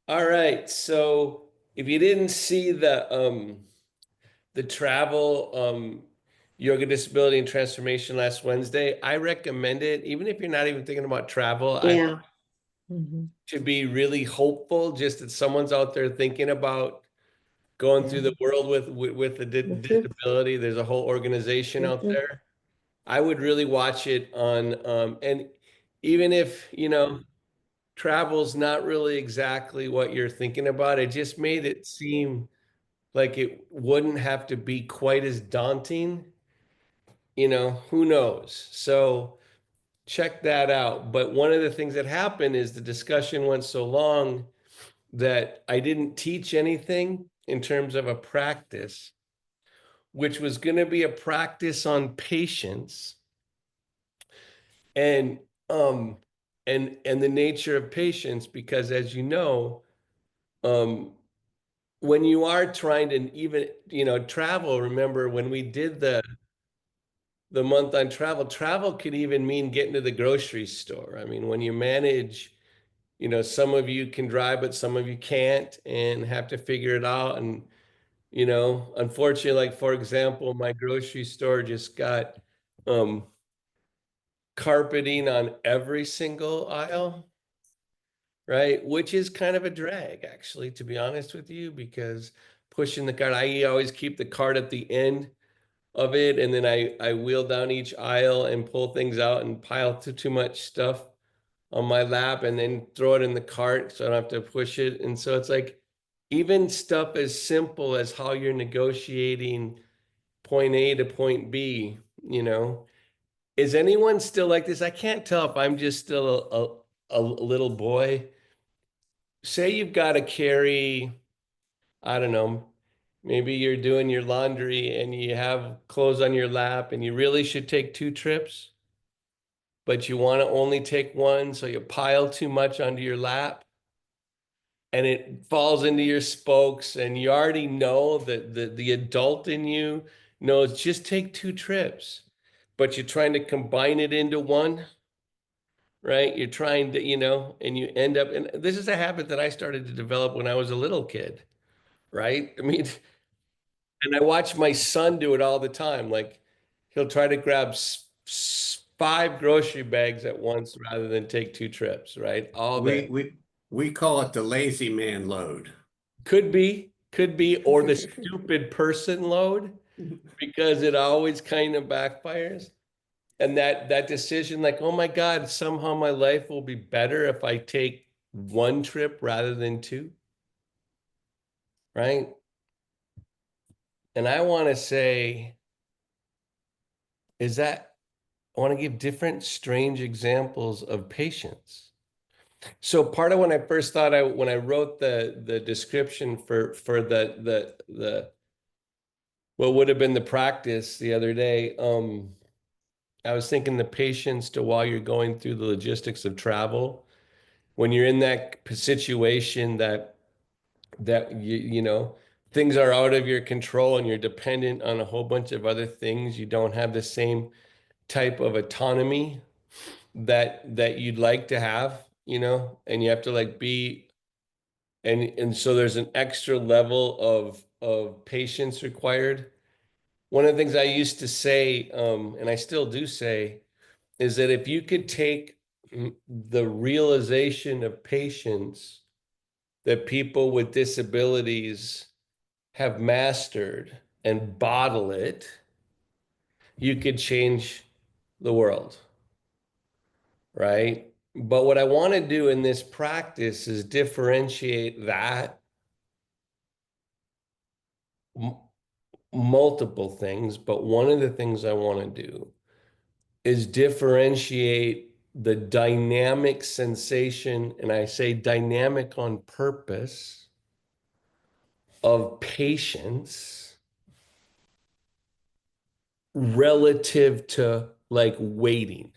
All right. So if you didn't see the travel yoga disability and transformation last Wednesday, I recommend it. Even if you're not even thinking about travel, I think Yeah. Mhm. to be really hopeful just that someone's out there thinking about going Yeah. through the world with a Mhm. disability. There's a whole organization out Mhm. there. I would really watch it on and even if, travel's not really exactly what you're thinking about, it just made it seem like it wouldn't have to be quite as daunting, who knows? So check that out. But one of the things that happened is the discussion went so long that I didn't teach anything in terms of a practice, which was going to be a practice on patience and um and the nature of patience, because as you know, um when you are trying to even, travel, remember when we did the month on travel, travel could even mean getting to the grocery store. I mean, when you manage, some of you can drive, but some of you can't and have to figure it out. And, unfortunately, like for example, my grocery store just got um carpeting on every single aisle, right? Which is kind of a drag, actually, to be honest with you, because pushing the cart, I always keep the cart at the end of it, and then I wheel down each aisle and pull things out and pile too much stuff on my lap and then throw it in the cart so I don't have to push it. And so it's like even stuff as simple as how you're negotiating point A to point B, is anyone still like this? I can't tell if I'm just still a little boy. Say you've got to carry, I don't know, maybe you're doing your laundry and you have clothes on your lap and you really should take two trips, but you want to only take one, so you pile too much onto your lap and it falls into your spokes, and you already know that the adult in you knows just take two trips, but you're trying to combine it into one, right? You're trying to, and you end up, and this is a habit that I started to develop when I was a little kid, right? I mean, and I watch my son do it all the time. Like he'll try to grab five grocery bags at once rather than take two trips, right? All We the we we call it the lazy man load. could be, or the stupid person load, because it always kind of backfires. And that decision, like, oh my God, somehow my life will be better if I take one trip rather than two, right? And I want to say, is that I want to give different strange examples of patience. So part of when I first thought when I wrote the description for the what would have been the practice the other day, I was thinking the patience to while you're going through the logistics of travel, when you're in that situation that things are out of your control and you're dependent on a whole bunch of other things, you don't have the same type of autonomy that you'd like to have, and you have to like be, and so there's an extra level of patience required. One of the things I used to say, and I still do say, is that if you could take the realization of patience that people with disabilities have mastered and bottle it, you could change the world, right? But what I want to do in this practice is differentiate that m- multiple things. But one of the things I want to do is differentiate the dynamic sensation, and I say dynamic on purpose, of patience relative to like waiting.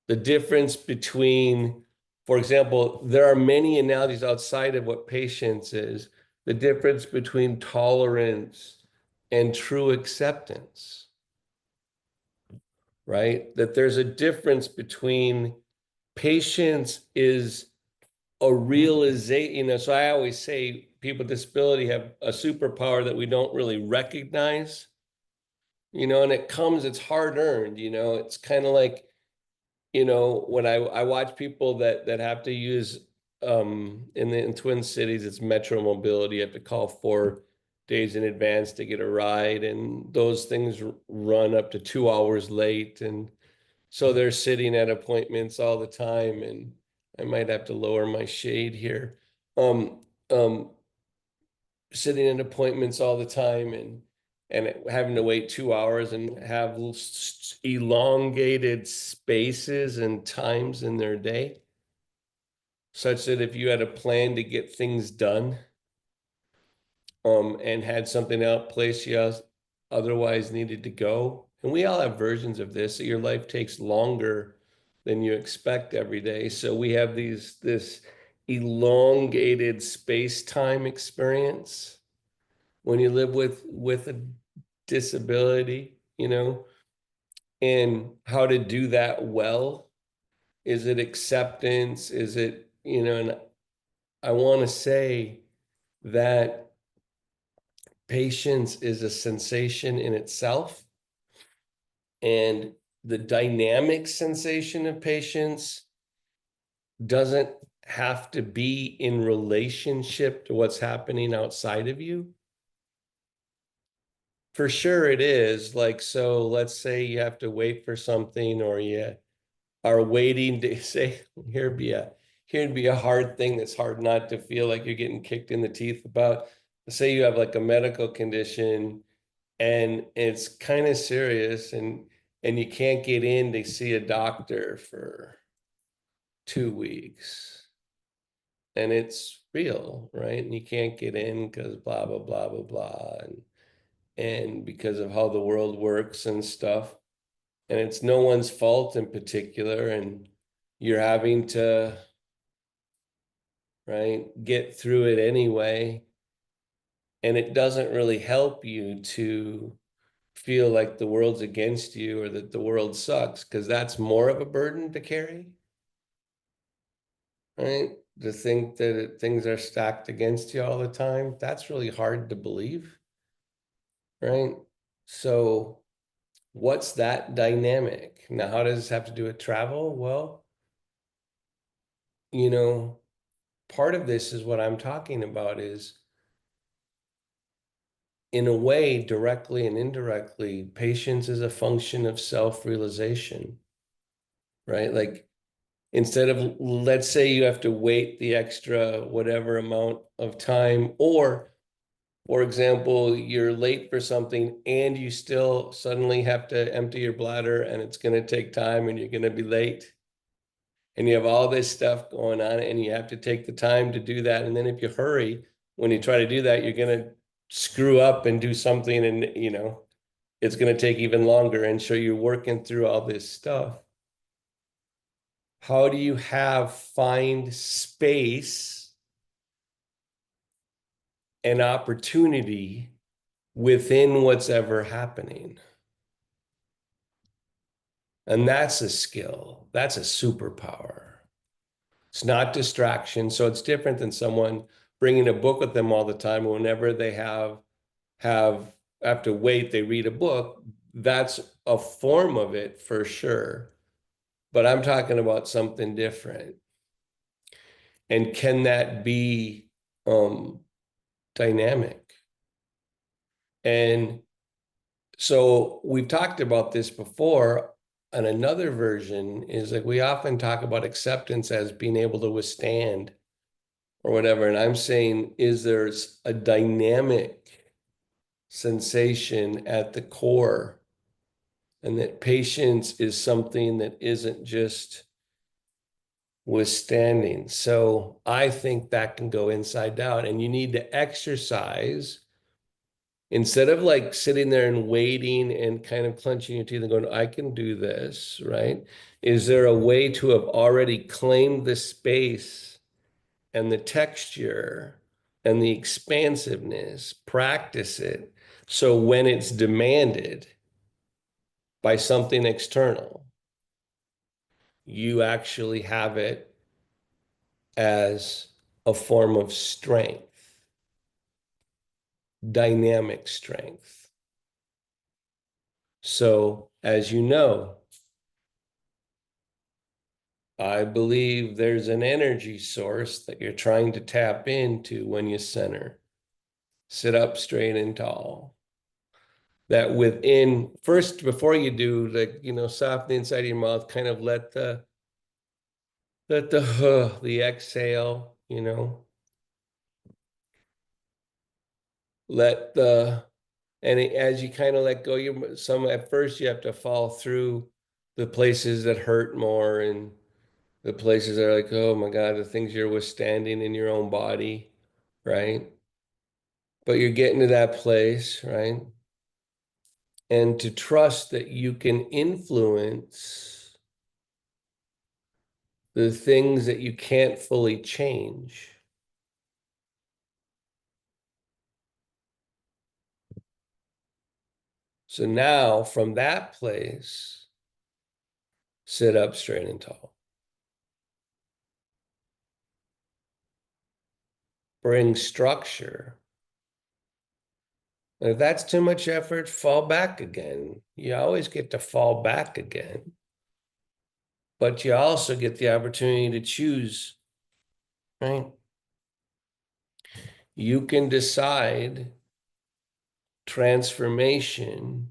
The difference between, for example, there are many analogies outside of what patience is, the difference between tolerance and true acceptance, right? That there's a difference between patience is a realization, so I always say people with disability have a superpower that we don't really recognize, and it's hard earned, it's kind of like, when I watch people that have to use in Twin Cities, it's Metro Mobility. You have to call 4 days in advance to get a ride, and those things run up to 2 hours late. And so they're sitting at appointments all the time, and I might have to lower my shade here. Um, um, Sitting in appointments all the time, and having to wait 2 hours and have elongated spaces and times in their day, such that if you had a plan to get things done, and had something out place you otherwise needed to go. And we all have versions of this, that your life takes longer than you expect every day. So we have this elongated space-time experience when you live with a disability, and how to do that well. Is it acceptance? Is it, and I want to say that patience is a sensation in itself, and the dynamic sensation of patience doesn't have to be in relationship to what's happening outside of you. For sure it is. Like, so let's say you have to wait for something, or you are waiting to say, here'd be a hard thing that's hard not to feel like you're getting kicked in the teeth about. Say you have like a medical condition and it's kind of serious, and you can't get in to see a doctor for 2 weeks, and it's real, right? And you can't get in because blah blah blah blah blah, and because of how the world works and stuff, and it's no one's fault in particular, and you're having to, right, get through it anyway, and it doesn't really help you to feel like the world's against you or that the world sucks, because that's more of a burden to carry, right? To think that things are stacked against you all the time, that's really hard to believe, right? So what's that dynamic? Now, how does this have to do with travel? Well, you know, part of this is what I'm talking about is, in a way, directly and indirectly, patience is a function of self-realization, right? Like, instead of, let's say you have to wait the extra whatever amount of time, or for example, you're late for something and you still suddenly have to empty your bladder, and it's going to take time and you're going to be late, and you have all this stuff going on and you have to take the time to do that. And then if you hurry, when you try to do that, you're going to screw up and do something, and it's going to take even longer. And so you're working through all this stuff. How do you find space and opportunity within what's ever happening? And that's a skill. That's a superpower. It's not distraction. So it's different than someone bringing a book with them all the time. Whenever they have have to wait, they read a book. That's a form of it for sure. But I'm talking about something different. And can that be dynamic? And so we've talked about this before. And another version is, like, we often talk about acceptance as being able to withstand or whatever. And I'm saying, is there's a dynamic sensation at the core, and that patience is something that isn't just withstanding. So I think that can go inside out, and you need to exercise. Instead of like sitting there and waiting and kind of clenching your teeth and going, I can do this, right? Is there a way to have already claimed the space and the texture and the expansiveness, practice it, so when it's demanded by something external, you actually have it as a form of strength, dynamic strength. So, as you know, I believe there's an energy source that you're trying to tap into when you center. Sit up straight and tall. That within, first, before you do, soften the inside of your mouth, kind of let the exhale, let the, as you kind of let go, at first you have to fall through the places that hurt more and the places that are like, oh my God, the things you're withstanding in your own body, right? But you're getting to that place, right? And to trust that you can influence the things that you can't fully change. So now from that place, sit up straight and tall. Bring structure. And if that's too much effort, fall back again. You always get to fall back again. But you also get the opportunity to choose, right? You can decide transformation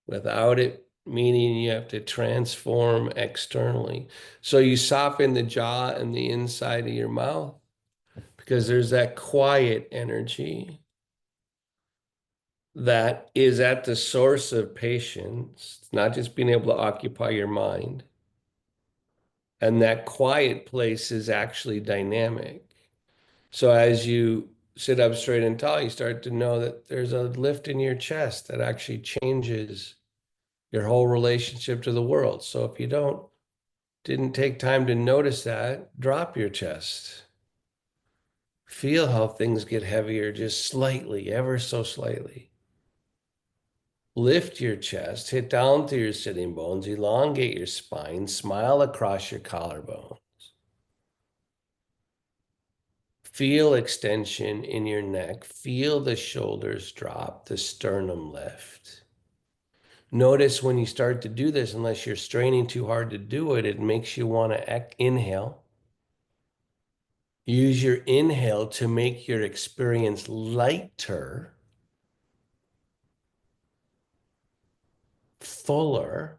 without it meaning you have to transform externally. So you soften the jaw and the inside of your mouth because there's that quiet energy that is at the source of patience. It's not just being able to occupy your mind. And that quiet place is actually dynamic. So as you sit up straight and tall, you start to know that there's a lift in your chest that actually changes your whole relationship to the world. So if you didn't take time to notice that, drop your chest. Feel how things get heavier just slightly, ever so slightly. Lift your chest, hit down through your sitting bones, elongate your spine, smile across your collarbone. Feel extension in your neck. Feel the shoulders drop, the sternum lift. Notice when you start to do this, unless you're straining too hard to do it, it makes you want to inhale. Use your inhale to make your experience lighter, fuller.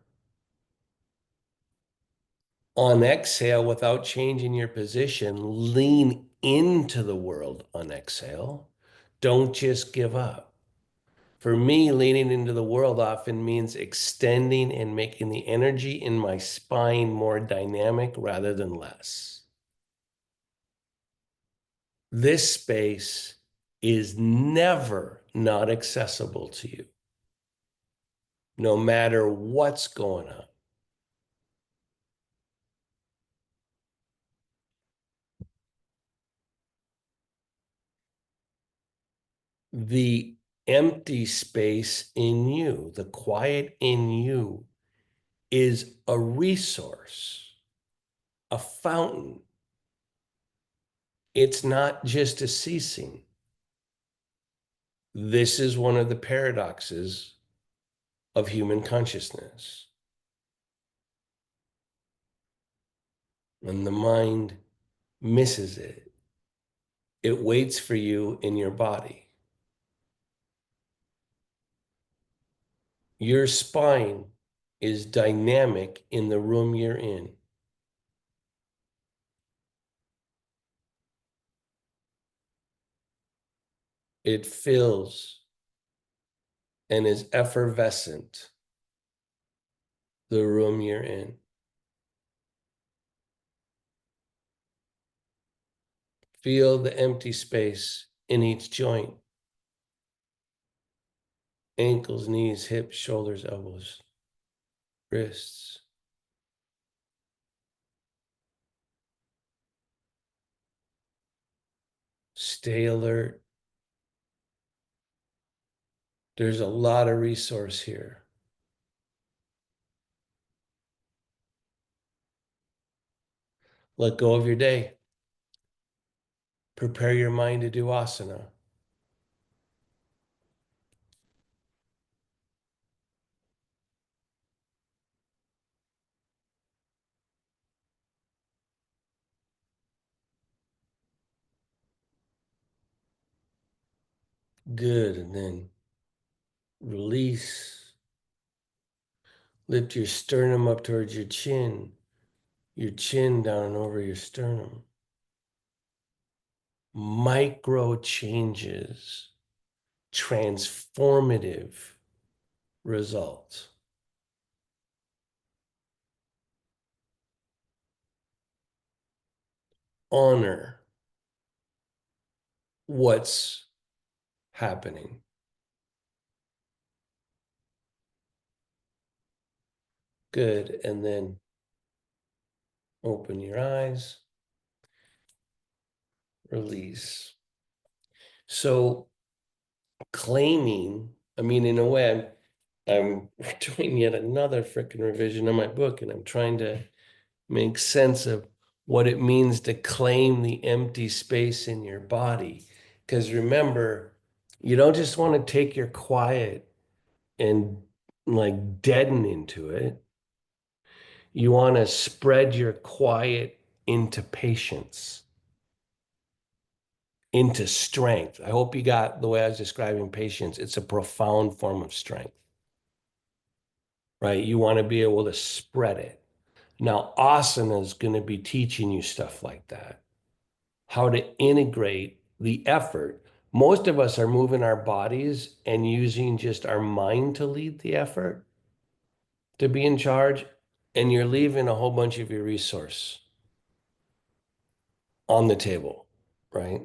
On exhale, without changing your position, lean into the world on exhale. Don't just give up. For me, leaning into the world often means extending and making the energy in my spine more dynamic rather than less. This space is never not accessible to you, no matter what's going on. The empty space in you, the quiet in you, is a resource, a fountain. It's not just a ceasing. This is one of the paradoxes of human consciousness. When the mind misses it, it waits for you in your body. Your spine is dynamic in the room you're in. It fills and is effervescent, the room you're in. Feel the empty space in each joint. Ankles, knees, hips, shoulders, elbows, wrists. Stay alert. There's a lot of resource here. Let go of your day. Prepare your mind to do asana. Good. And then release. Lift your sternum up towards your chin down and over your sternum. Micro changes, transformative results. Honor what's happening. Good. And then open your eyes, release. So claiming, I mean, in a way, I'm doing yet another freaking revision of my book, and I'm trying to make sense of what it means to claim the empty space in your body. Because remember, you don't just want to take your quiet and like deaden into it. You want to spread your quiet into patience, into strength. I hope you got the way I was describing patience. It's a profound form of strength, right? You want to be able to spread it. Now, asana is going to be teaching you stuff like that, how to integrate the effort. Most of us are moving our bodies and using just our mind to lead the effort, to be in charge, and you're leaving a whole bunch of your resource on the table, right?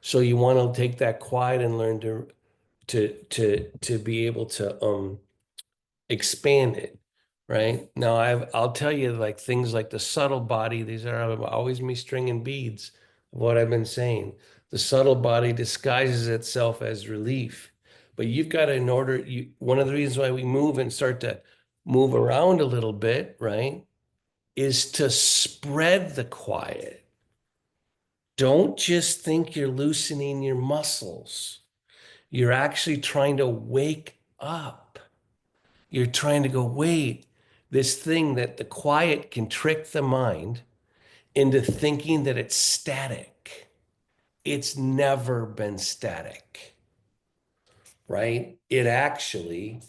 So you want to take that quiet and learn to be able to expand it, right? Now I'll tell you like things like the subtle body, these are always me stringing beads of what I've been saying. The subtle body disguises itself as relief. But you've got to, in order, one of the reasons why we move and start to move around a little bit, right, is to spread the quiet. Don't just think you're loosening your muscles. You're actually trying to wake up. You're trying to go, wait, this thing that the quiet can trick the mind into thinking that it's static. It's never been static, right? It actually,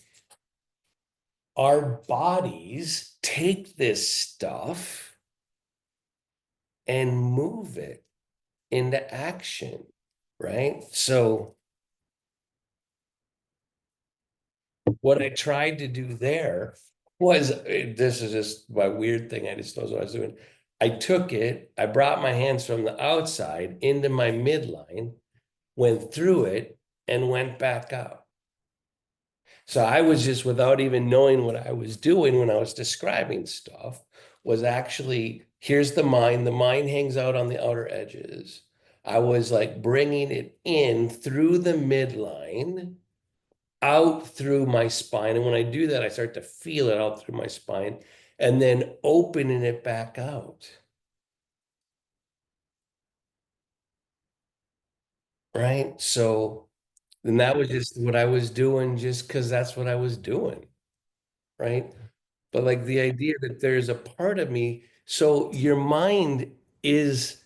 our bodies take this stuff and move it into action, right? So, what I tried to do there was this is just my weird thing. I just knows what I was doing. I took it, I brought my hands from the outside into my midline, went through it, and went back out. So I was just without even knowing what I was doing when I was describing stuff, was actually here's the mind hangs out on the outer edges. I was like bringing it in through the midline out through my spine. And when I do that, I start to feel it out through my spine and then opening it back out. Right. So then that was just what I was doing, just because that's what I was doing. Right. But like the idea that there's a part of me, so your mind is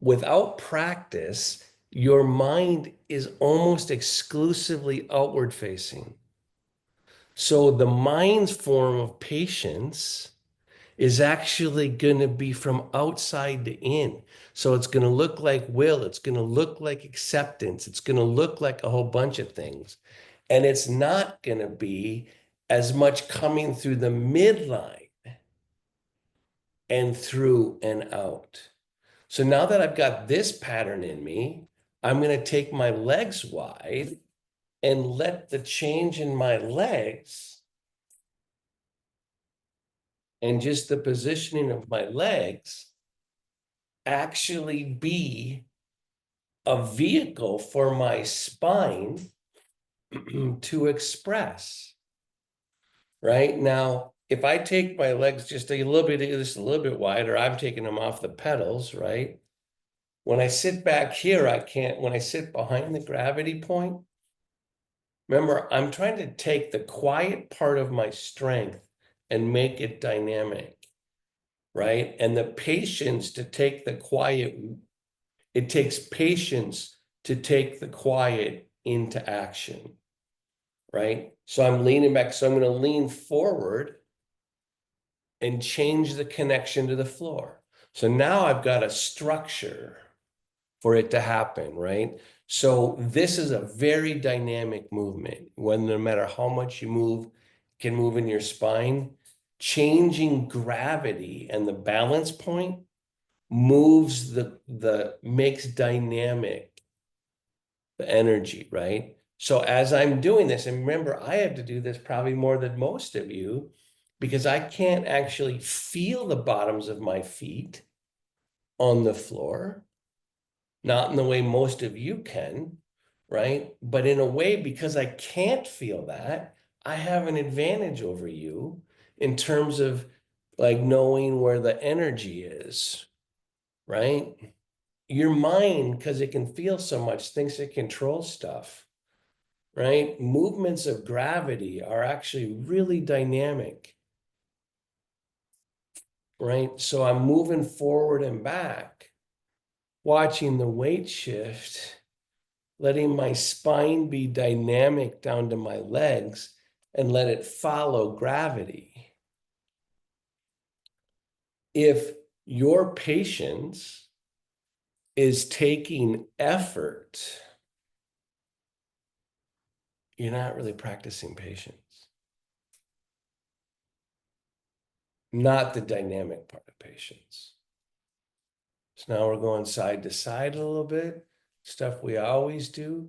without practice, your mind is almost exclusively outward facing. So the mind's form of patience is actually going to be from outside to in. So it's going to look like will, it's going to look like acceptance, it's going to look like a whole bunch of things. And it's not going to be as much coming through the midline and through and out. So now that I've got this pattern in me, I'm going to take my legs wide and let the change in my legs and just the positioning of my legs actually be a vehicle for my spine to express. Right now, if I take my legs just a little bit wider, I'm taking them off the pedals, right? When I sit back here, I can't, when I sit behind the gravity point, remember, I'm trying to take the quiet part of my strength and make it dynamic, right? And the patience to take the quiet, it takes patience to take the quiet into action, right? So I'm leaning back. So I'm going to lean forward and change the connection to the floor. So now I've got a structure for it to happen, right? So this is a very dynamic movement. When no matter how much you move, can move in your spine, changing gravity and the balance point moves the makes dynamic the energy, right? So as I'm doing this, and remember, I have to do this probably more than most of you because I can't actually feel the bottoms of my feet on the floor, not in the way most of you can, right? But in a way, because I can't feel that, I have an advantage over you in terms of like knowing where the energy is, right? Your mind, because it can feel so much, thinks it controls stuff, right? Movements of gravity are actually really dynamic, right? So I'm moving forward and back, watching the weight shift, letting my spine be dynamic down to my legs and let it follow gravity. If your patience is taking effort, you're not really practicing patience, not the dynamic part of patience. So now we're going side to side a little bit, stuff we always do.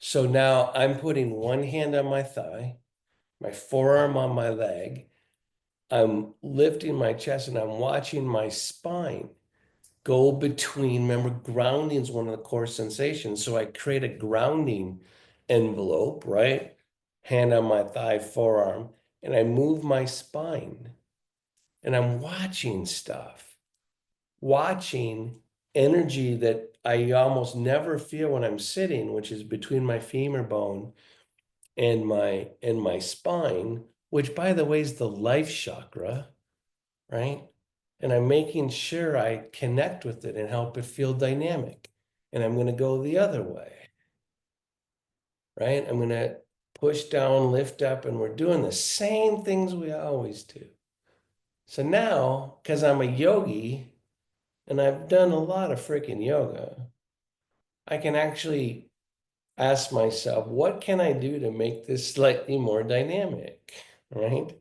So now I'm putting one hand on my thigh, my forearm on my leg. I'm lifting my chest and I'm watching my spine go between. Remember, grounding is one of the core sensations. So I create a grounding envelope, right? Hand on my thigh, forearm, and I move my spine and I'm watching stuff, watching energy that I almost never feel when I'm sitting, which is between my femur bone and my spine, which by the way is the life chakra, right? And I'm making sure I connect with it and help it feel dynamic. And I'm going to go the other way, right? I'm going to push down, lift up, and we're doing the same things we always do. So now, because I'm a yogi and I've done a lot of freaking yoga, I can actually ask myself, what can I do to make this slightly more dynamic, right?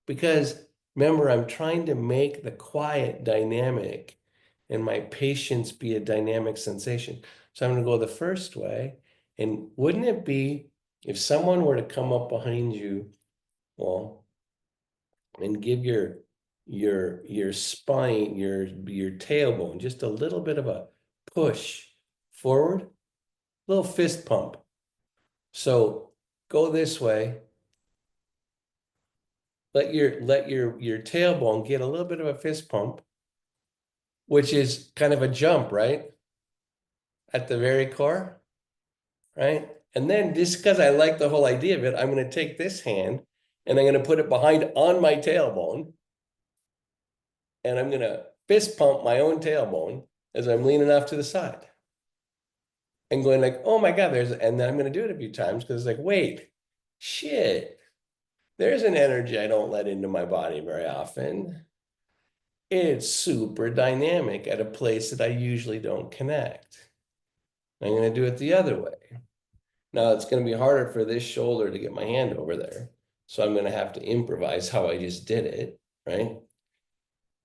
Because remember, I'm trying to make the quiet dynamic and my patience be a dynamic sensation. So I'm going to go the first way. And wouldn't it be if someone were to come up behind you, well, and give your spine, your tailbone just a little bit of a push forward, little fist pump. So go this way. Let your tailbone get a little bit of a fist pump, which is kind of a jump, right? At the very core, right? And then just because I like the whole idea of it, I'm going to take this hand and I'm going to put it behind on my tailbone. And I'm going to fist pump my own tailbone as I'm leaning off to the side and going like, oh my God, and then I'm going to do it a few times because it's like, wait, shit, there's an energy I don't let into my body very often. It's super dynamic at a place that I usually don't connect. I'm going to do it the other way. Now it's going to be harder for this shoulder to get my hand over there. So I'm going to have to improvise how I just did it, right?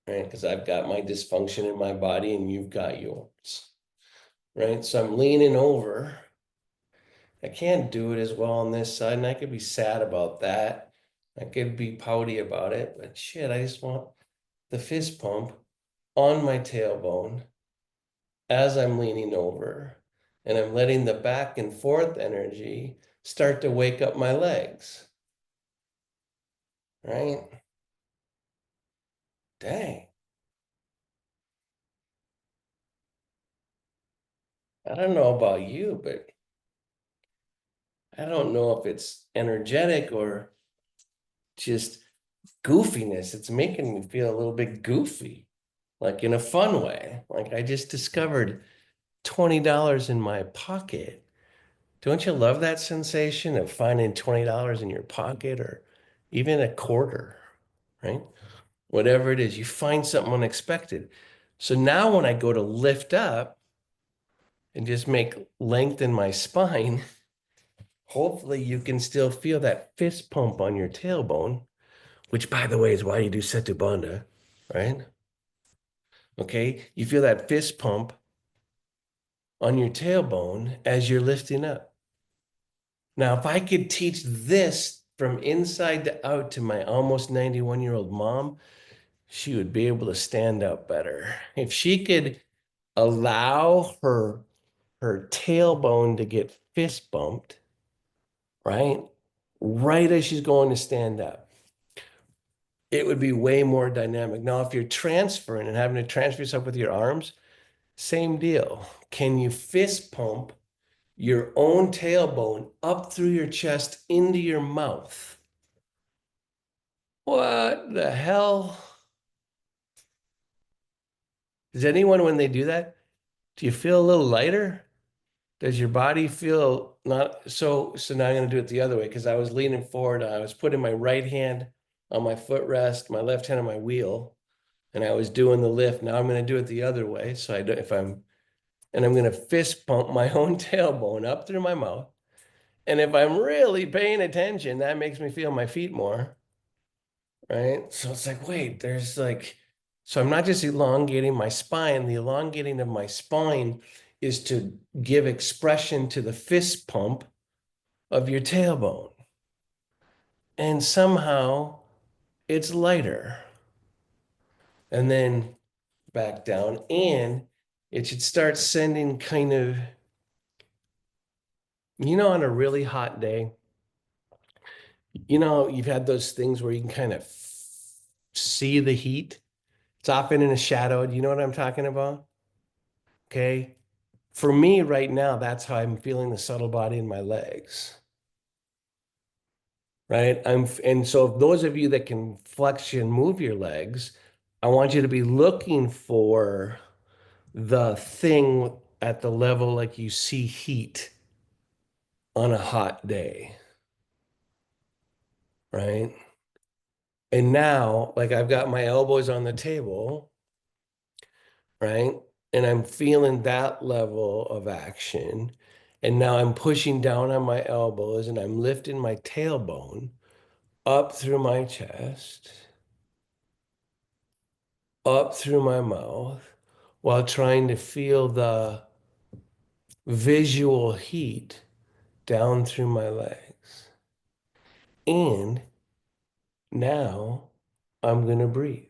Right? Because I've got my dysfunction in my body and you've got yours, right? So I'm leaning over. I can't do it as well on this side, and I could be sad about that. I could be pouty about it, but shit, I just want the fist pump on my tailbone as I'm leaning over, and I'm letting the back and forth energy start to wake up my legs, right? Dang. I don't know about you, but I don't know if it's energetic or just goofiness. It's making me feel a little bit goofy, like in a fun way. Like I just discovered $20 in my pocket. Don't you love that sensation of finding $20 in your pocket or even a quarter, right? Whatever it is, you find something unexpected. So now when I go to lift up and just make lengthen my spine, hopefully you can still feel that fist pump on your tailbone, which by the way is why you do Setu Bandha, right? Okay, you feel that fist pump on your tailbone as you're lifting up. Now, if I could teach this from inside to out to my almost 91-year-old mom, she would be able to stand up better. If she could allow her tailbone to get fist bumped, right? Right as she's going to stand up, it would be way more dynamic. Now, if you're transferring and having to transfer yourself with your arms, same deal. Can you fist pump your own tailbone up through your chest into your mouth? What the hell? Does anyone, when they do that, do you feel a little lighter? Does your body feel not so now I'm going to do it the other way because I was leaning forward. I was putting my right hand on my footrest, my left hand on my wheel, and I was doing the lift. Now I'm going to do it the other way. So I do, if I'm and I'm going to fist pump my own tailbone up through my mouth. And if I'm really paying attention, that makes me feel my feet more, right? So it's like, wait, there's like, so I'm not just elongating my spine. The elongating of my spine is to give expression to the fist pump of your tailbone. And somehow it's lighter. And then back down. And it should start sending kind of, on a really hot day, you've had those things where you can kind of see the heat. It's often in a shadow. Do you know what I'm talking about? Okay. For me right now, that's how I'm feeling the subtle body in my legs. Right. And so if those of you that can flex and move your legs, I want you to be looking for the thing at the level like you see heat on a hot day. Right. And now, like I've got my elbows on the table, right? And I'm feeling that level of action. And now I'm pushing down on my elbows and I'm lifting my tailbone up through my chest, up through my mouth, while trying to feel the visual heat down through my legs. And now I'm going to breathe.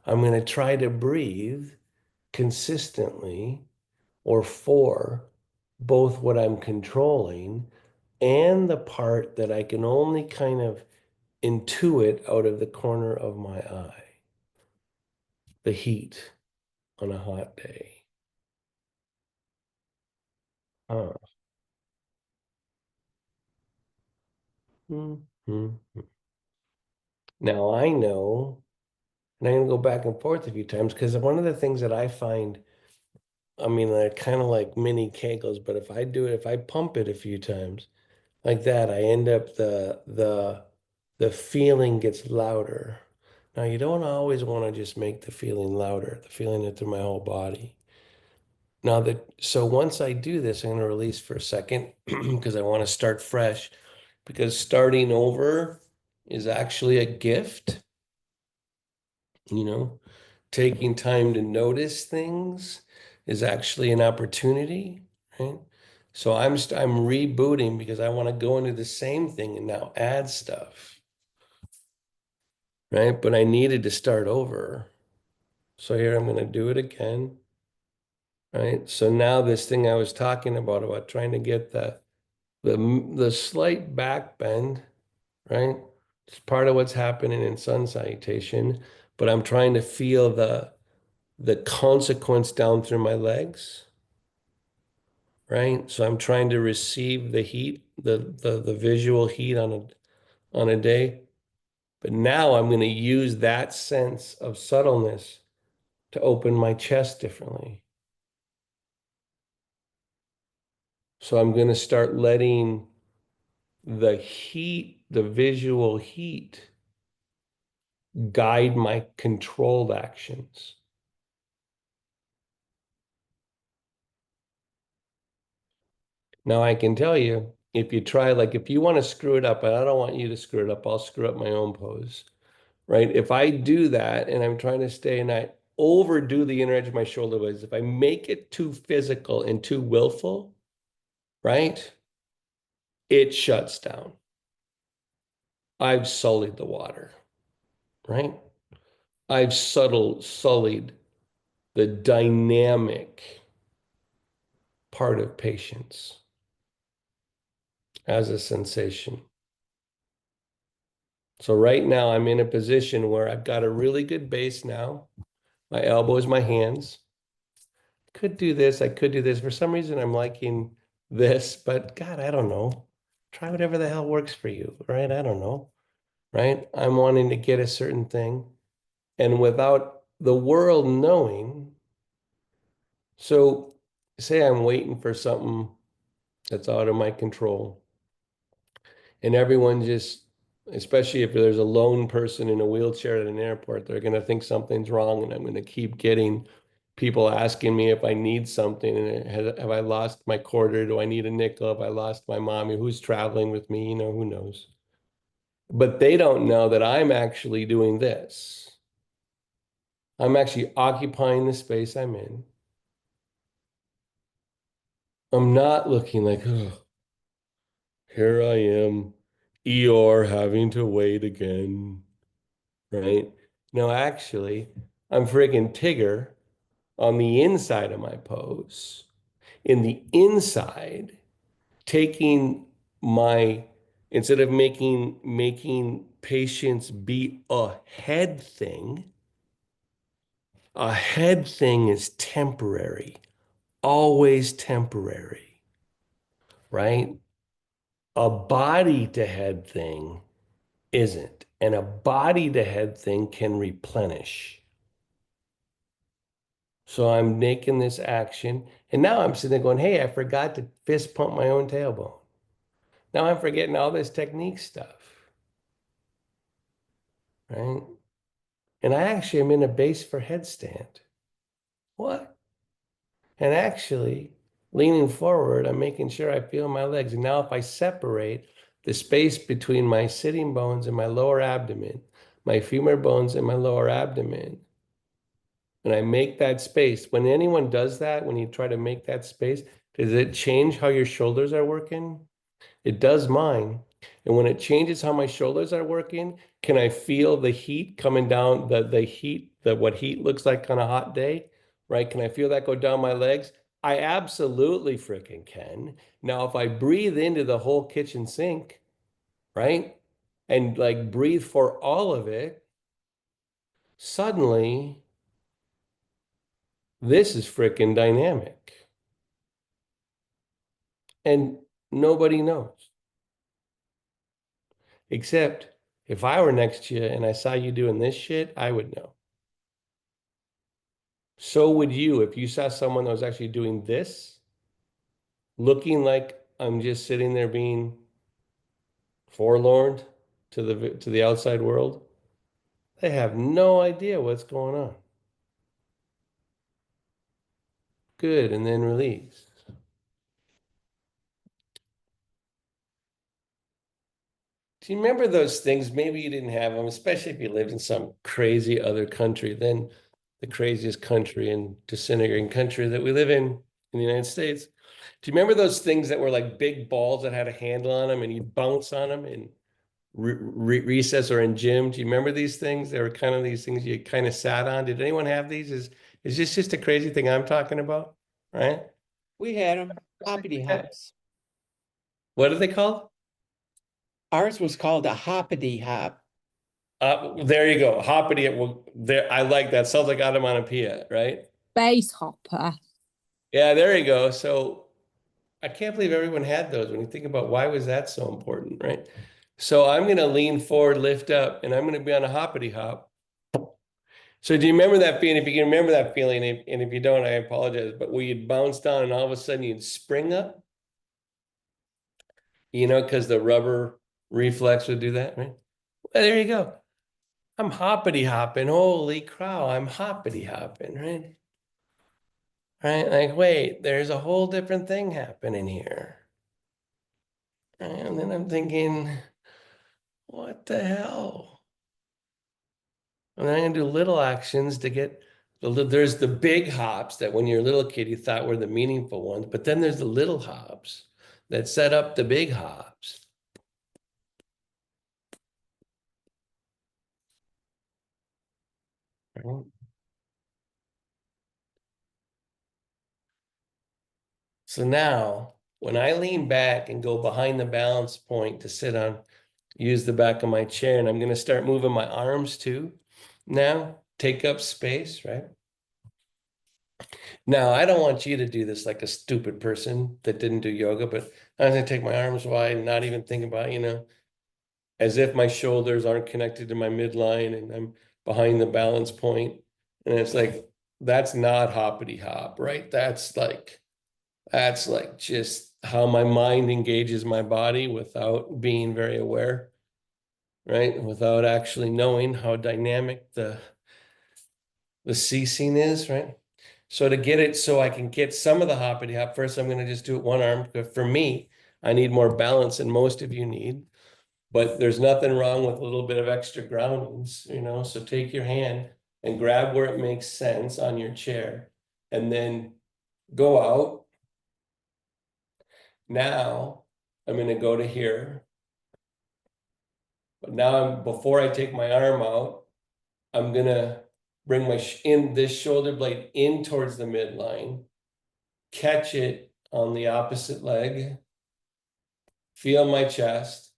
I'm going to try to breathe consistently or for both what I'm controlling and the part that I can only kind of intuit out of the corner of my eye, the heat on a hot day. Huh. Mhm. Now I know, and I'm going to go back and forth a few times because one of the things that I find, I mean, they're kind of like mini Kegels, but if I do it, if I pump it a few times like that, I end up the feeling gets louder. Now you don't always want to just make the feeling louder, the feeling it through my whole body. Now so once I do this, I'm going to release for a second because I want to start fresh because starting over is actually a gift, you know, taking time to notice things is actually an opportunity, right? So I'm rebooting because I want to go into the same thing and now add stuff, right? But I needed to start over. So here I'm going to do it again, right? So now this thing I was talking about trying to get the slight back bend, right? It's part of what's happening in sun salutation, but I'm trying to feel the consequence down through my legs, right? So I'm trying to receive the heat, the visual heat on a day. But now I'm going to use that sense of subtleness to open my chest differently. So I'm going to start letting the heat, the visual heat, guide my controlled actions. Now I can tell you, if you try, like if you want to screw it up, and I don't want you to screw it up, I'll screw up my own pose, right? If I do that and I'm trying to stay and I overdo the inner edge of my shoulder blades, if I make it too physical and too willful, right? It shuts down. I've sullied the water, right? I've sullied the dynamic part of patience as a sensation. So right now I'm in a position where I've got a really good base now. My elbow is my hands. Could do this, I could do this. For some reason I'm liking this, but God, I don't know. Try whatever the hell works for you, right? I don't know, right? I'm wanting to get a certain thing. And without the world knowing, so say I'm waiting for something that's out of my control, and everyone just, especially if there's a lone person in a wheelchair at an airport, they're going to think something's wrong, and I'm going to keep getting people asking me if I need something, and have I lost my quarter? Do I need a nickel? Have I lost my mommy? Who's traveling with me? Who knows? But they don't know that I'm actually doing this. I'm actually occupying the space I'm in. I'm not looking like, oh, here I am, Eeyore having to wait again, right? No, actually, I'm friggin' Tigger on the inside of my pose. In the inside, taking my, instead of making patience be a head thing is temporary, always temporary, right? A body to head thing isn't. And a body to head thing can replenish. So I'm making this action. And now I'm sitting there going, hey, I forgot to fist pump my own tailbone. Now I'm forgetting all this technique stuff, right? And I actually am in a base for headstand. What? And actually, leaning forward, I'm making sure I feel my legs. And now if I separate the space between my sitting bones and my lower abdomen, my femur bones and my lower abdomen, and I make that space, when anyone does that, when you try to make that space, does it change how your shoulders are working? It does mine. And when it changes how my shoulders are working, can I feel the heat coming down, the heat, what heat looks like on a hot day, right? Can I feel that go down my legs? I absolutely freaking can. Now, if I breathe into the whole kitchen sink, right? And like breathe for all of it, suddenly this is freaking dynamic. And nobody knows. Except if I were next to you and I saw you doing this shit, I would know. So would you if you saw someone that was actually doing this, looking like I'm just sitting there being forlorn to the outside world. They have no idea what's going on. Good, and then release. Do you remember those things? Maybe you didn't have them, especially if you lived in some crazy other country, then the craziest country and disintegrating country that we live in the United States. Do you remember those things that were like big balls that had a handle on them and you bounce on them in recess or in gym? Do you remember these things? They were kind of these things you kind of sat on. Did anyone have these? Is this just a crazy thing I'm talking about? Right? We had them, hoppity hops. What are they called? Ours was called a hoppity hop. There you go. Hoppity. Well, there. I like that. Sounds like onomatopoeia, right? Base hopper. Yeah, there you go. So I can't believe everyone had those when you think about why was that so important, right? So I'm going to lean forward, lift up, and I'm going to be on a hoppity hop. So do you remember that feeling? If you can remember that feeling, and if you don't, I apologize, but where you'd bounce down and all of a sudden you'd spring up, because the rubber reflex would do that, right? Well, there you go. I'm hoppity hopping. Holy crow, I'm hoppity hopping, right? Right? Like, wait, there's a whole different thing happening here. And then I'm thinking, what the hell? And then I'm gonna do little actions to get there's the big hops that when you're a little kid you thought were the meaningful ones, but then there's the little hops that set up the big hops. Right? So now when I lean back and go behind the balance point to sit on, use the back of my chair, and I'm gonna start moving my arms too. Now, take up space, right? Now, I don't want you to do this like a stupid person that didn't do yoga, but I'm gonna take my arms wide and not even think about, as if my shoulders aren't connected to my midline and I'm behind the balance point. And it's like, that's not hoppity hop, right? That's like just how my mind engages my body without being very aware, right? Without actually knowing how dynamic the ceasing is, right? So to get it, so I can get some of the hoppity hop, first I'm going to just do it one arm. Because for me, I need more balance than most of you need. But there's nothing wrong with a little bit of extra groundings, So take your hand and grab where it makes sense on your chair, and then go out. Now I'm going to go to here. But now before I take my arm out, I'm going to bring this shoulder blade in towards the midline, catch it on the opposite leg, feel my chest,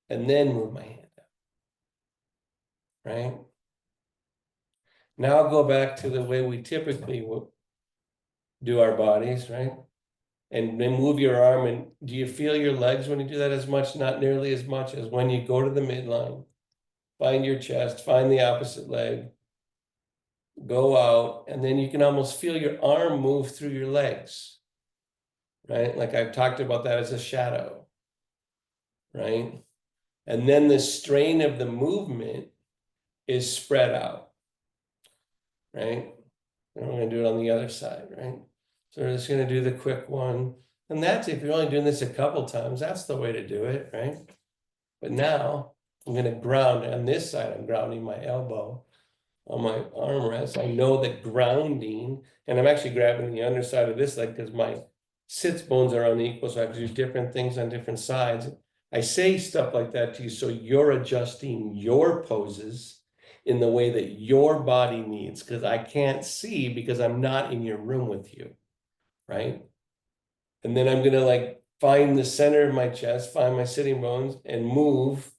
and then move my hand up, right? Now I'll go back to the way we typically do our bodies, right? And then move your arm. And do you feel your legs when you do that as much? Not nearly as much as when you go to the midline. Find your chest, find the opposite leg, go out, and then you can almost feel your arm move through your legs, right? Like I've talked about that as a shadow, right? And then the strain of the movement is spread out, right? And I'm going to do it on the other side, right? So we're just going to do the quick one. And that's, if you're only doing this a couple times, that's the way to do it, right? But now I'm going to ground on this side. I'm grounding my elbow on my armrest. I know that grounding, and I'm actually grabbing the underside of this leg because my sits bones are unequal, so I have to do different things on different sides. I say stuff like that to you so you're adjusting your poses in the way that your body needs, because I can't see because I'm not in your room with you, right? And then I'm gonna like find the center of my chest, find my sitting bones, and move,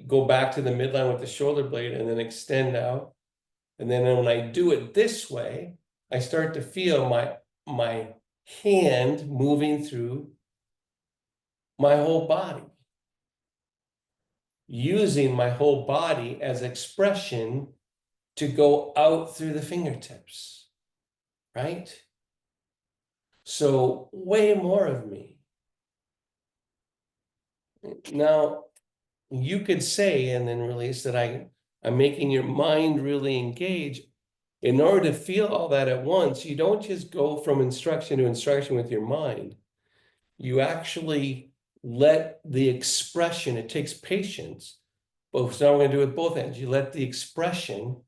go back to the midline with the shoulder blade, and then extend out. And then when I do it this way, I start to feel my hand moving through my whole body, using my whole body as expression to go out through the fingertips, right? So way more of me. Now, you could say and then release that I'm making your mind really engage. In order to feel all that at once, you don't just go from instruction to instruction with your mind. You actually let the expression, it takes patience, but so I'm going to do it with both ends. You let the expression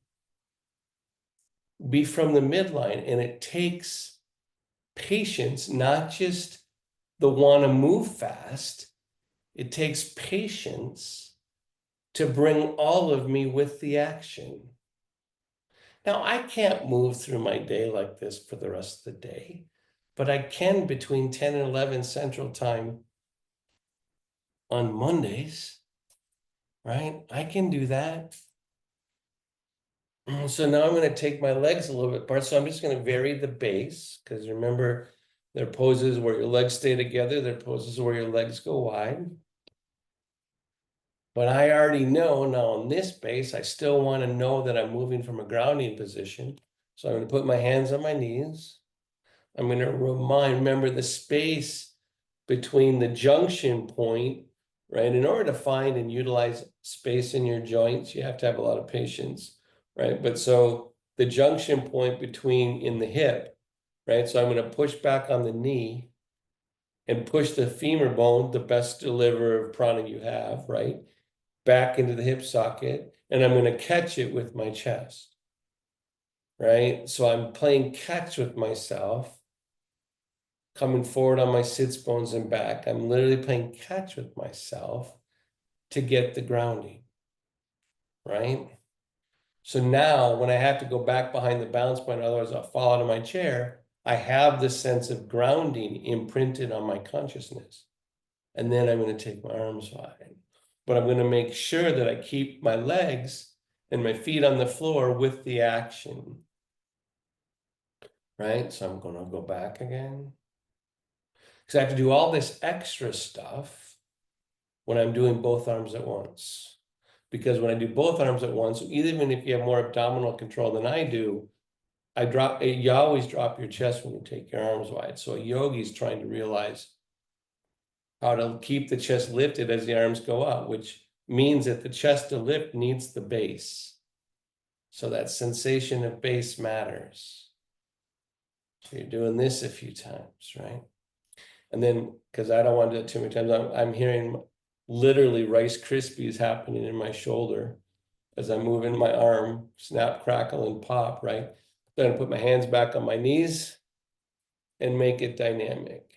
be from the midline, and it takes patience, not just the want to move fast. It takes patience to bring all of me with the action. Now, I can't move through my day like this for the rest of the day, but I can between 10 and 11 Central Time on Mondays, right? I can do that. So now I'm going to take my legs a little bit apart. So I'm just going to vary the base, because remember, There are poses where your legs stay together. There are poses where your legs go wide. But I already know now in this base, I still want to know that I'm moving from a grounding position. So I'm going to put my hands on my knees. I'm going to remember the space between the junction point, right? In order to find and utilize space in your joints, you have to have a lot of patience, right? But so the junction point between in the hip, right? So I'm going to push back on the knee and push the femur bone, the best deliverer of prana you have, right? Back into the hip socket, and I'm going to catch it with my chest, right? So I'm playing catch with myself, coming forward on my sits bones and back. I'm literally playing catch with myself to get the grounding, right? So now when I have to go back behind the balance point, otherwise I'll fall out of my chair, I have this sense of grounding imprinted on my consciousness. And then I'm going to take my arms wide. But I'm going to make sure that I keep my legs and my feet on the floor with the action, right? So I'm going to go back again. Because I have to do all this extra stuff when I'm doing both arms at once. Because when I do both arms at once, even if you have more abdominal control than I do, you always drop your chest when you take your arms wide. So a yogi is trying to realize how to keep the chest lifted as the arms go up, which means that the chest to lift needs the base. So that sensation of base matters. So you're doing this a few times, right? And then, because I don't want to do it too many times, I'm hearing literally Rice Krispies happening in my shoulder as I'm moving my arm, snap, crackle, and pop, right? Then I put my hands back on my knees and make it dynamic.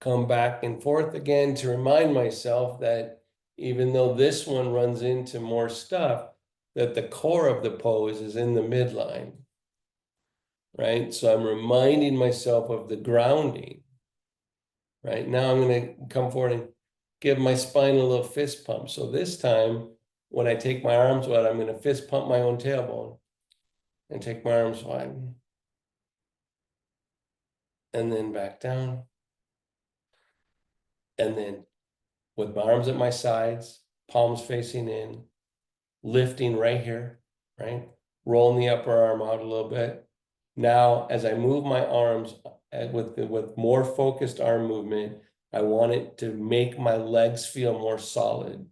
Come back and forth again to remind myself that even though this one runs into more stuff, that the core of the pose is in the midline, right? So I'm reminding myself of the grounding, right? Now I'm going to come forward and give my spine a little fist pump. So this time, when I take my arms wide, I'm going to fist pump my own tailbone and take my arms wide. And then back down. And then with my arms at my sides, palms facing in, lifting right here, right? Rolling the upper arm out a little bit. Now, as I move my arms with more focused arm movement, I want it to make my legs feel more solid.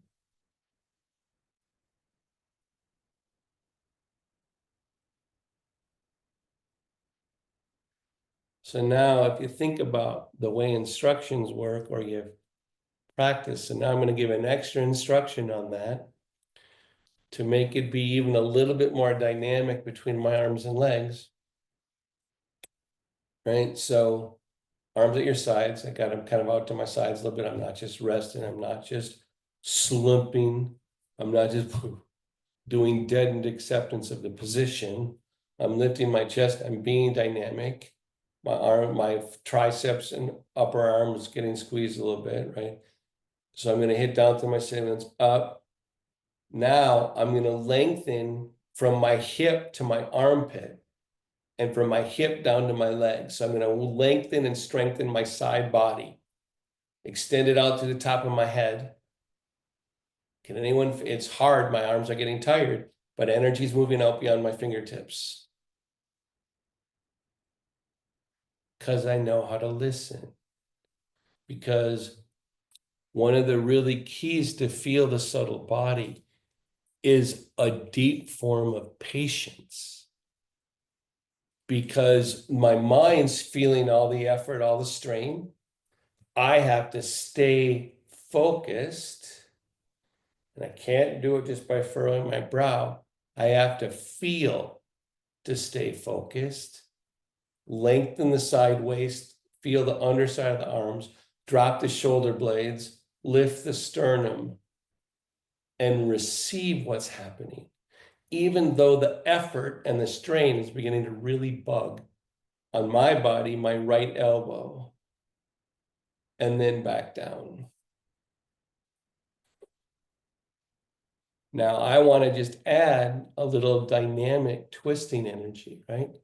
So now if you think about the way instructions work or you practice, and now I'm going to give an extra instruction on that to make it be even a little bit more dynamic between my arms and legs, right? So arms at your sides, I got them kind of out to my sides a little bit. I'm not just resting, I'm not just slumping, I'm not just doing deadened acceptance of the position. I'm lifting my chest, I'm being dynamic. My triceps and upper arm is getting squeezed a little bit, right? So I'm going to hit down through my siblings up. Now I'm going to lengthen from my hip to my armpit and from my hip down to my leg. So I'm going to lengthen and strengthen my side body, extend it out to the top of my head. Can anyone, it's hard, my arms are getting tired, but energy is moving out beyond my fingertips. Because I know how to listen. Because one of the really keys to feel the subtle body is a deep form of patience. Because my mind's feeling all the effort, all the strain. I have to stay focused. And I can't do it just by furrowing my brow. I have to feel to stay focused. Lengthen the side waist, feel the underside of the arms, drop the shoulder blades, lift the sternum, and receive what's happening. Even though the effort and the strain is beginning to really bug on my body, my right elbow, and then back down. Now I want to just add a little dynamic twisting energy, right?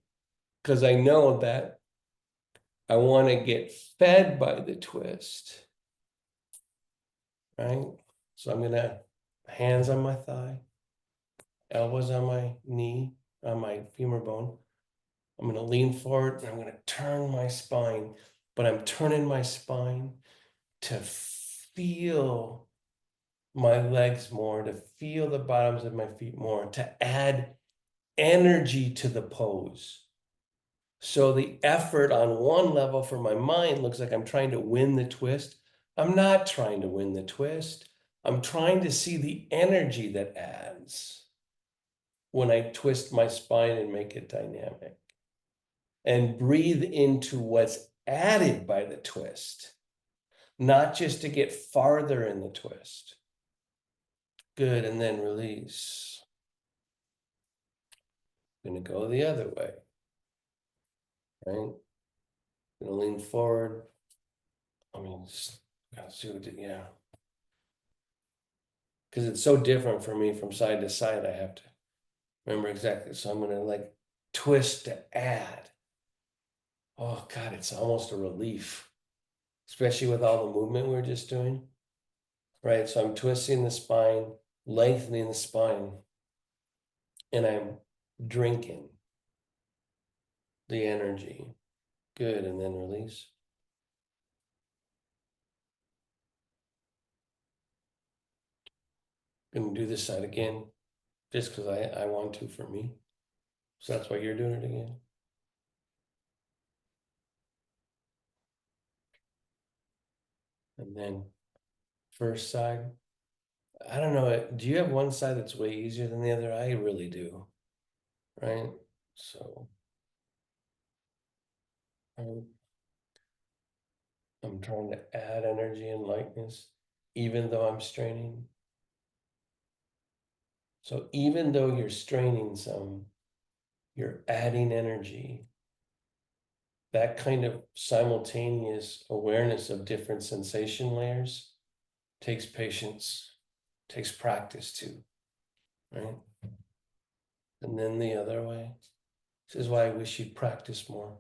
Because I know that I want to get fed by the twist, right? So I'm gonna, hands on my thigh, elbows on my knee, on my femur bone. I'm gonna lean forward and I'm gonna turn my spine, but I'm turning my spine to feel my legs more, to feel the bottoms of my feet more, to add energy to the pose. So the effort on one level for my mind looks like I'm trying to win the twist. I'm not trying to win the twist. I'm trying to see the energy that adds when I twist my spine and make it dynamic. And breathe into what's added by the twist, not just to get farther in the twist. Good, and then release. Gonna go the other way, right? Gonna lean forward. I mean, just gotta see what, yeah. Because it's so different for me from side to side, I have to remember exactly. So I'm gonna like twist to add. Oh God, it's almost a relief, especially with all the movement we we're just doing. Right, so I'm twisting the spine, lengthening the spine, and I'm drinking the energy. Good, and then release. Gonna do this side again, just because I want to for me. So that's why you're doing it again. And then first side. I don't know, do you have one side that's way easier than the other? I really do, right? So I'm, I'm trying to add energy and lightness, even though I'm straining. So even though you're straining some, you're adding energy. That kind of simultaneous awareness of different sensation layers takes patience, takes practice too, right? And then the other way. This is why I wish you'd practice more,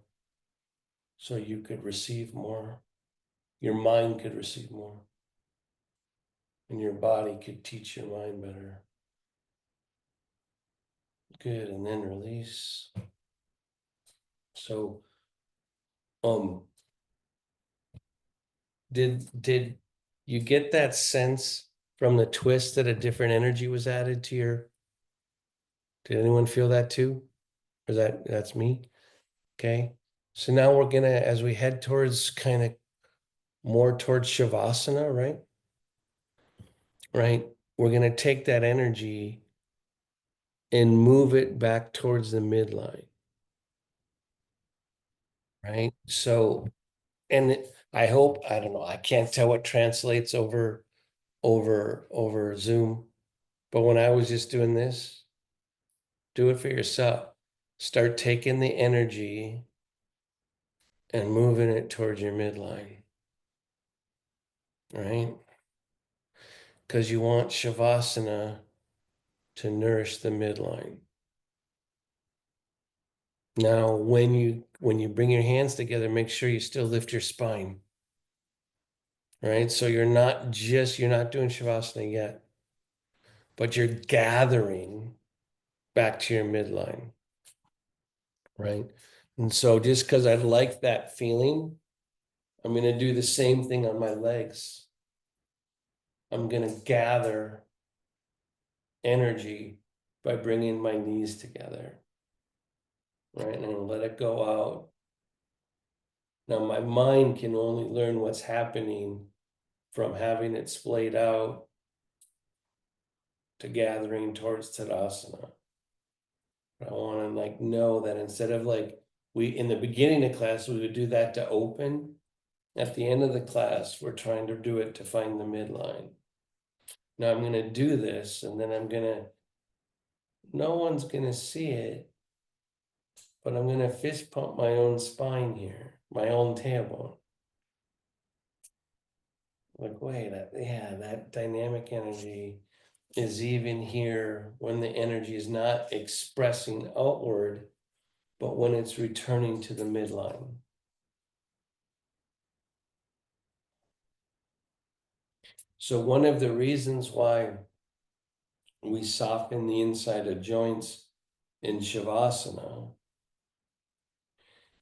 so you could receive more, your mind could receive more, and your body could teach your mind better. Good, and then release. So, did you get that sense from the twist that a different energy was added to your, did anyone feel that too? Or that's me? Okay. So now we're gonna, as we head towards kind of more towards Shavasana, right? Right. We're gonna take that energy and move it back towards the midline. Right. So, and I hope, I don't know, I can't tell what translates over Zoom. But when I was just doing this, do it for yourself. Start taking the energy and moving it towards your midline. Right? Because you want Shavasana to nourish the midline. Now, when you bring your hands together, make sure you still lift your spine. Right? So you're not doing Shavasana yet, but you're gathering back to your midline. Right? And so just because I like that feeling, I'm going to do the same thing on my legs. I'm going to gather energy by bringing my knees together. Right? And I'm going to let it go out. Now, my mind can only learn what's happening from having it splayed out to gathering towards Tadasana. But I want to like know that instead of like in the beginning of class, we would do that to open. At the end of the class, we're trying to do it to find the midline. Now I'm going to do this, and then no one's going to see it, but I'm going to fist pump my own spine here, my own tailbone. Like, wait, yeah, that dynamic energy is even here when the energy is not expressing outward, but when it's returning to the midline. So one of the reasons why we soften the inside of joints in Shavasana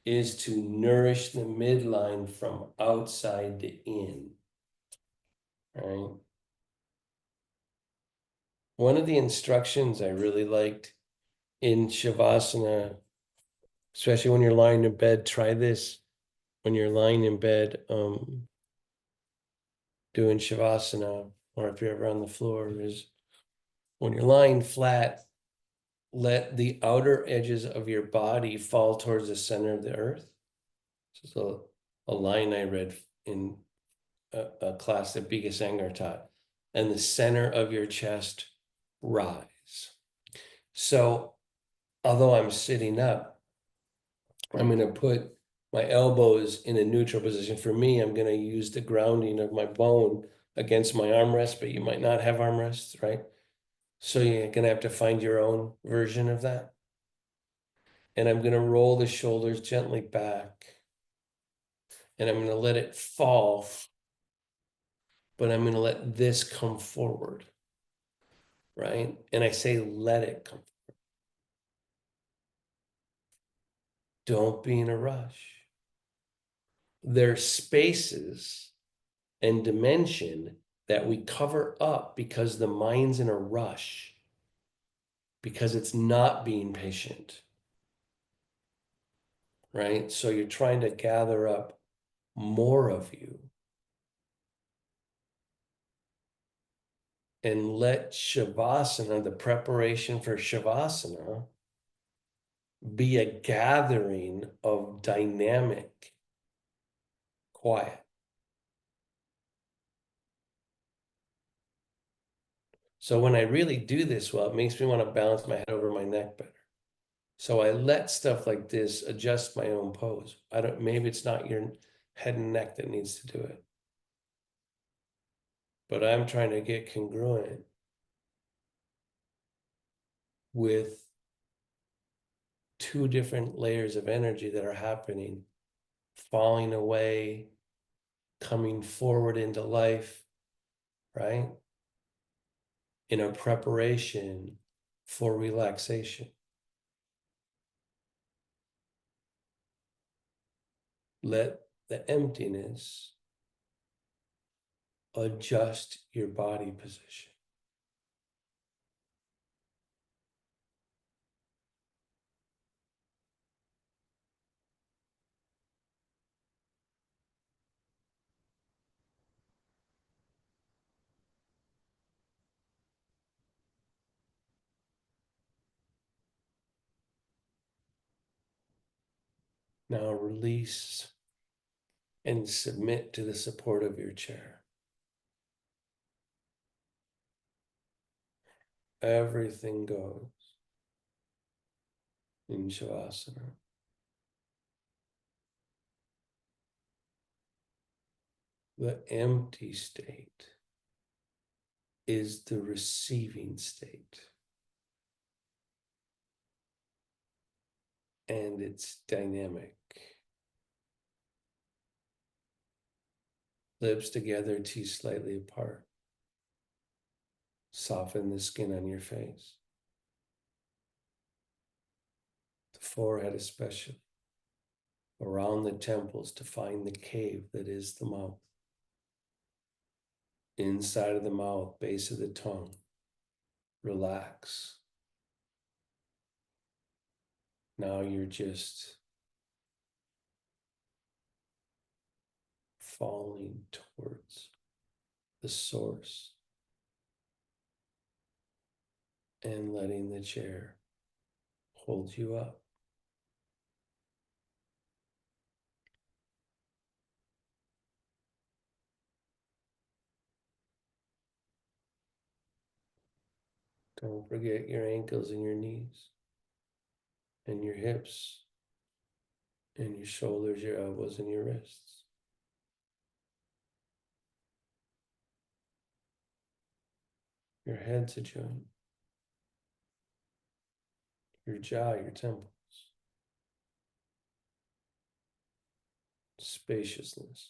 is to nourish the midline from outside to in, right? One of the instructions I really liked in Shavasana, especially when you're lying in bed, try this when you're lying in bed, doing Shavasana, or if you're ever on the floor, is when you're lying flat, let the outer edges of your body fall towards the center of the earth. This is a line I read in a class that Biga Sangar taught. And the center of your chest rise. So although I'm sitting up, I'm going to put my elbows in a neutral position. For me, I'm going to use the grounding of my bone against my armrest, but you might not have armrests, right? So you're going to have to find your own version of that. And I'm going to roll the shoulders gently back. And I'm going to let it fall, but I'm going to let this come forward, right? And I say, let it come. Don't be in a rush. There's spaces and dimension that we cover up because the mind's in a rush, because it's not being patient, right? So you're trying to gather up more of you and let Shavasana, the preparation for Shavasana, be a gathering of dynamic quiet. So when I really do this well, it makes me want to balance my head over my neck better. So I let stuff like this adjust my own pose. Maybe it's not your head and neck that needs to do it. But I'm trying to get congruent with two different layers of energy that are happening, falling away, coming forward into life, right? In a preparation for relaxation. Let the emptiness adjust your body position. Now release and submit to the support of your chair. Everything goes in Shavasana. The empty state is the receiving state. And it's dynamic. Lips together, teeth slightly apart. Soften the skin on your face. The forehead especially. Around the temples to find the cave that is the mouth. Inside of the mouth, base of the tongue. Relax. Now you're just falling towards the source and letting the chair hold you up. Don't forget your ankles and your knees and your hips and your shoulders, your elbows, and your wrists. Your head's a joint. Your jaw, your temples. Spaciousness.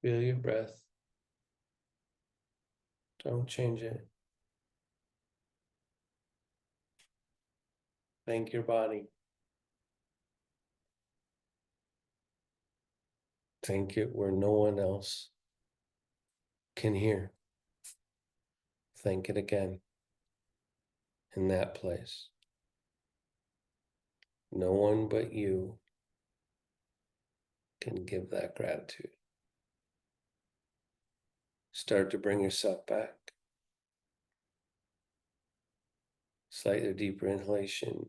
Feel your breath. Don't change it. Thank your body. Thank it where no one else can hear. Thank it again in that place. No one but you can give that gratitude. Start to bring yourself back. Slightly deeper inhalation.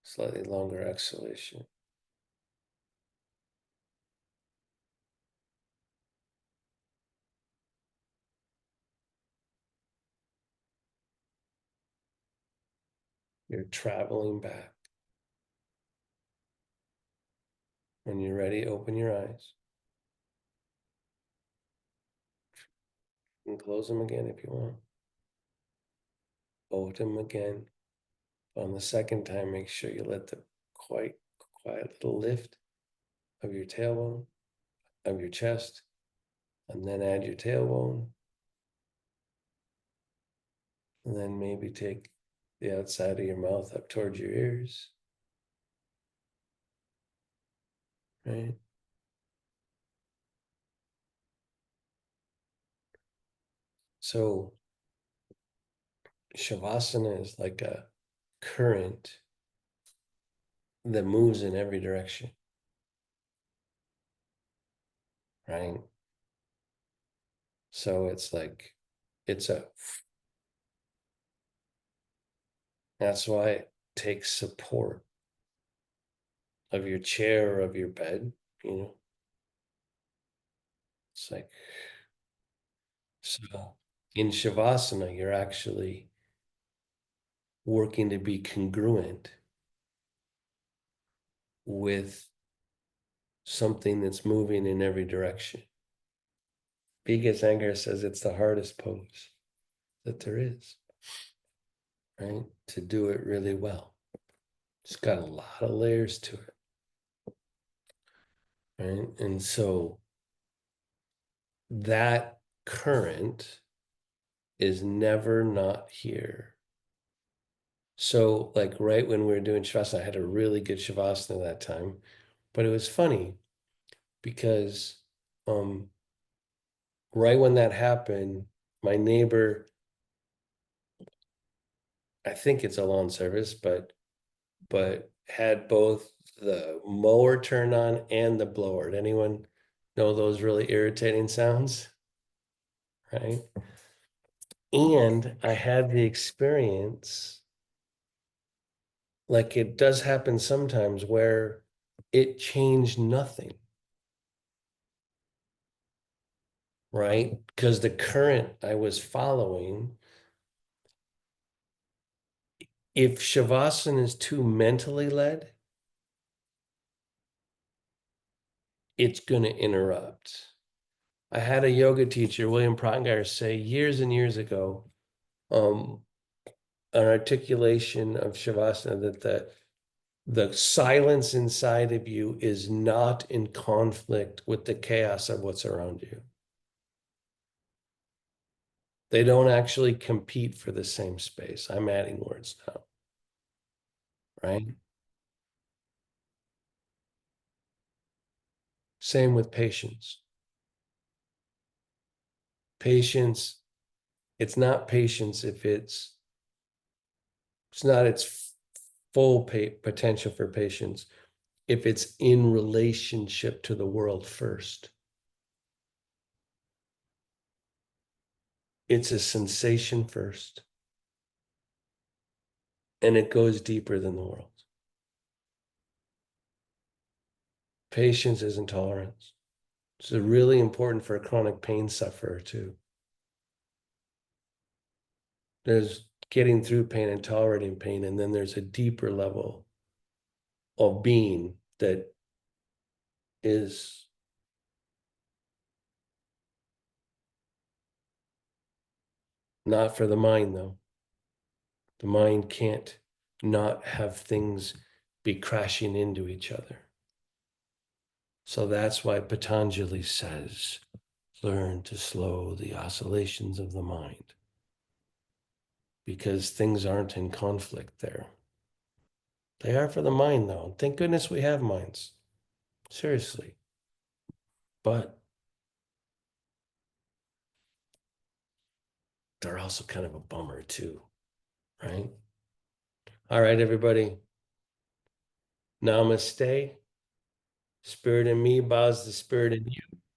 Slightly longer exhalation. You're traveling back. When you're ready, open your eyes. And close them again if you want. Open them again. On the second time, make sure you let the quiet little lift of your tailbone, of your chest, and then add your tailbone. And then maybe take the outside of your mouth up towards your ears. Right? So Shavasana is like a current that moves in every direction. Right? So it's like, that's why it takes support of your chair or of your bed, you know. It's like, so in Shavasana, you're actually working to be congruent with something that's moving in every direction. Bigas Anger says it's the hardest pose that there is, right? To do it really well. It's got a lot of layers to it, right? And so that current is never not here. So like right when we were doing Shavasana, I had a really good Shavasana that time, but it was funny because right when that happened, my neighbor, I think it's a lawn service, but had both the mower turned on and the blower. Anyone know those really irritating sounds? Right? And I had the experience, like it does happen sometimes, where it changed nothing. Right? Because the current I was following, if Shavasana is too mentally led, it's going to interrupt. I had a yoga teacher, William Prottinger, say years and years ago, an articulation of Shavasana that the silence inside of you is not in conflict with the chaos of what's around you. They don't actually compete for the same space. I'm adding words now, right? Same with patience. Patience, it's not patience if it's not its full potential for patience if it's in relationship to the world first. It's a sensation first, and it goes deeper than the world. Patience is intolerance. It's really important for a chronic pain sufferer too. There's getting through pain and tolerating pain, and then there's a deeper level of being that is not for the mind, though. The mind can't not have things be crashing into each other. So that's why Patanjali says, learn to slow the oscillations of the mind, because things aren't in conflict there. They are for the mind, though. Thank goodness we have minds. Seriously. But they're also kind of a bummer, too, right? All right, everybody. Namaste. Spirit in me bows the spirit in you.